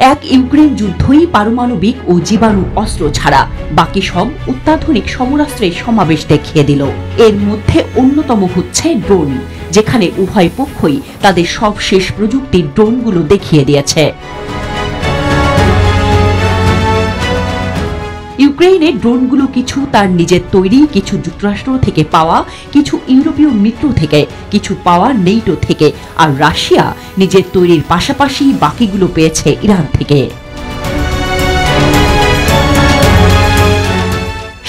এক ইউক্রেন যুদ্ধই পারমাণবিক ও জীবাণু অস্ত্র ছাড়া বাকি সব অত্যাধুনিক সমরাস্ত্রের সমাবেশ দেখিয়ে দিল। এর মধ্যে অন্যতম হচ্ছে ড্রোন, যেখানে উভয় পক্ষই তাদের সবশেষ প্রযুক্তির ড্রোনগুলো দেখিয়ে দিয়েছে। ইউক্রেনের ড্রোনগুলো কিছু তার নিজের তৈরি, কিছু যুক্তরাষ্ট্র থেকে পাওয়া, কিছু ইউরোপীয় মিত্র থেকে, কিছু পাওয়া নেটো থেকে, আর রাশিয়া নিজের তৈরির পাশাপাশি বাকিগুলো পেয়েছে ইরান থেকে।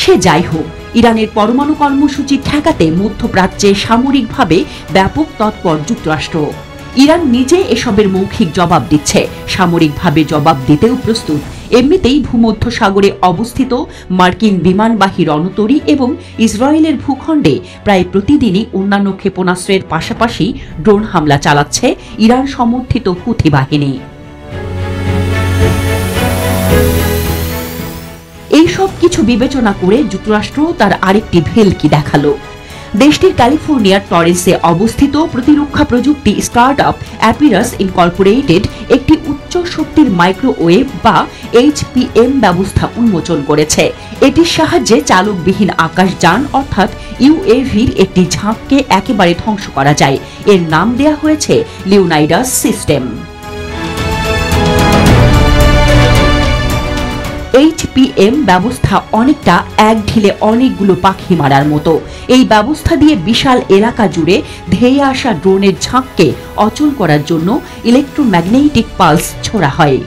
সে যাই হোক, ইরানের পরমাণু কর্মসূচি ঠেকাতে মধ্যপ্রাচ্যে সামরিকভাবে ব্যাপক তৎপর যুক্তরাষ্ট্র। ইরান নিজে এসবের মৌখিক জবাব দিচ্ছে, সামরিকভাবে জবাব দিতেও প্রস্তুত। এমনিতেই ভূমধ্য সাগরে অবস্থিত মার্কিন বিমানবাহী রণতরী এবং ইসরায়েলের ভূখণ্ডে প্রায় প্রতিদিনই অন্যান্য ক্ষেপণাস্ত্রের পাশাপাশি ড্রোন হামলা চালাচ্ছে ইরান সমর্থিত হুথি বাহিনী। এইসব কিছু বিবেচনা করে যুক্তরাষ্ট্র তার আরেকটি ভেলকি দেখালো। দেশটির ক্যালিফোর্নিয়ার টরেন্সে অবস্থিত প্রতিরক্ষা প্রযুক্তি স্টার্টআপ অ্যাপিরাস ইনকর্পোরেটেড একটি উচ্চ শক্তির মাইক্রোওয়েভ বা HPM ব্যবস্থা উন্মোচন করেছে। এটির সাহায্যে চালকবিহীন আকাশযান অর্থাৎ UAVর একটি ঝাঁককে একেবারে ধ্বংস করা যায়। এর নাম দেয়া হয়েছে লিওনাইডাস সিস্টেম। HPM ব্যবস্থা অনেকটা এক ঢিলে অনেকগুলো পাখি মারার মতো। এই ব্যবস্থা দিয়ে বিশাল এলাকা জুড়ে ধেয়ে আসা ড্রোনের ঝাঁককে অচল করার জন্য ইলেকট্রোম্যাগনেটিক পালস ছোড়া হয়।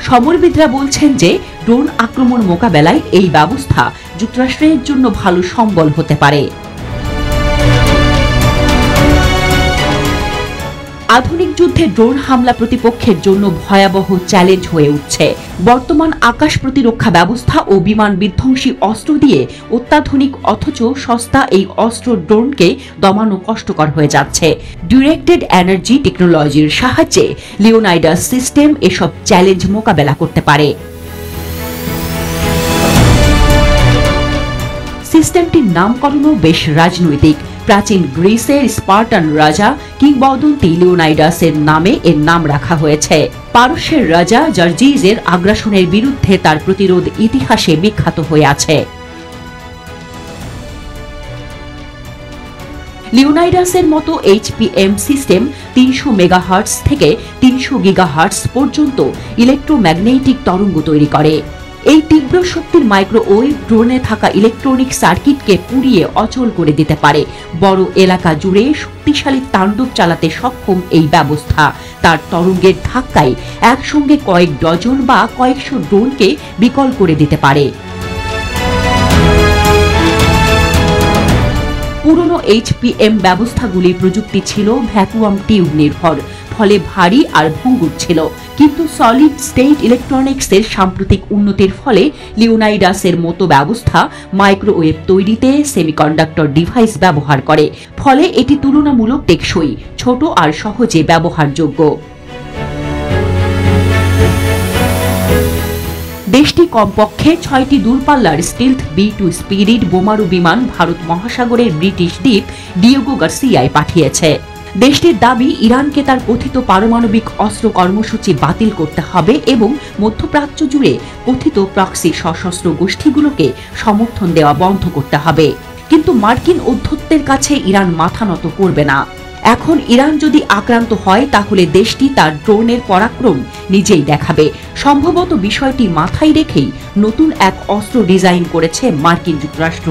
সমরবিদরা বলছেন যে ড্রোন আক্রমণ মোকাবেলায় এই ব্যবস্থা যুক্তরাষ্ট্রের জন্য ভালো সম্বল হতে পারে। আধুনিক যুদ্ধে ড্রোন হামলা প্রতিপক্ষের জন্য ভয়াবহ চ্যালেঞ্জ হয়ে উঠছে। বর্তমান আকাশ প্রতিরক্ষা ব্যবস্থা ও বিমান বিধ্বংসী অস্ত্র দিয়ে অত্যাধুনিক অথচ সস্তা এই অস্ত্র ড্রোনকে দমানো কষ্টকর হয়ে যাচ্ছে। ডিরেক্টেড এনার্জি টেকনোলজির সাহায্যে লিওনাইডাস সিস্টেম এসব চ্যালেঞ্জ মোকাবেলা করতে পারে। সিস্টেমটির নামকরণও বেশ রাজনৈতিক। প্রাচীন গ্রিসের স্পার্টান রাজা কিংবদন্তি লিওনাইডাসের নামে এর নাম রাখা হয়েছে। পারস্যের রাজা জার্জিসের আগ্রাসনের বিরুদ্ধে তার প্রতিরোধ ইতিহাসে বিখ্যাত হয়ে আছে। লিওনাইডাসের মতো HPM সিস্টেম 300 মেগাহার্টজ থেকে 300 গিগাহার্টজ পর্যন্ত ইলেকট্রোম্যাগনেটিক তরঙ্গ তৈরি করে। এই তীব্র শক্তির মাইক্রোওয়েভ ড্রোনে থাকা ইলেকট্রনিক সার্কিটকে পুড়িয়ে অচল করে দিতে পারে। বড় এলাকা জুড়ে শক্তিশালী তাণ্ডব চালাতে সক্ষম এই ব্যবস্থা তার তরঙ্গের ধাক্কায় একসঙ্গে কয়েক ডজন বা কয়েকশো ড্রোনকে বিকল করে দিতে পারে। পুরনো HPM ব্যবস্থাগুলির প্রযুক্তি ছিল ভ্যাকুয়াম টিউব নির্ভর, ফলে ভারী আর ভঙ্গুর ছিল। কিন্তু সলিড স্টেট ইলেকট্রনিক্সের সাম্প্রতিক উন্নতির ফলে লিওনাইডাসের মতো ব্যবস্থা মাইক্রোওয়েভ তৈরিতে সেমিকন্ডাক্টর ডিভাইস ব্যবহার করে, ফলে এটি তুলনামূলক টেকসই, ছোট আর সহজে ব্যবহারযোগ্য। দেশটি কমপক্ষে 6টি দূরপাল্লার স্টিলথ B2 স্পিরিট বোমারু বিমান ভারত মহাসাগরের ব্রিটিশ দ্বীপ ডিয়েগো গার্সিয়ায় পাঠিয়েছে। দেশটির দাবি ইরানকে তার কথিত পারমাণবিক অস্ত্র কর্মসূচি বাতিল করতে হবে এবং মধ্যপ্রাচ্য জুড়ে কথিত প্রক্সি সশস্ত্র গোষ্ঠীগুলোকে সমর্থন দেওয়া বন্ধ করতে হবে। কিন্তু মার্কিন অধ্যত্বের কাছে ইরান মাথা নত করবে না। এখন ইরান যদি আক্রান্ত হয় তাহলে দেশটি তার ড্রোনের পরাক্রম নিজেই দেখাবে। সম্ভবত বিষয়টি মাথায় রেখেই নতুন এক অস্ত্র ডিজাইন করেছে মার্কিন যুক্তরাষ্ট্র।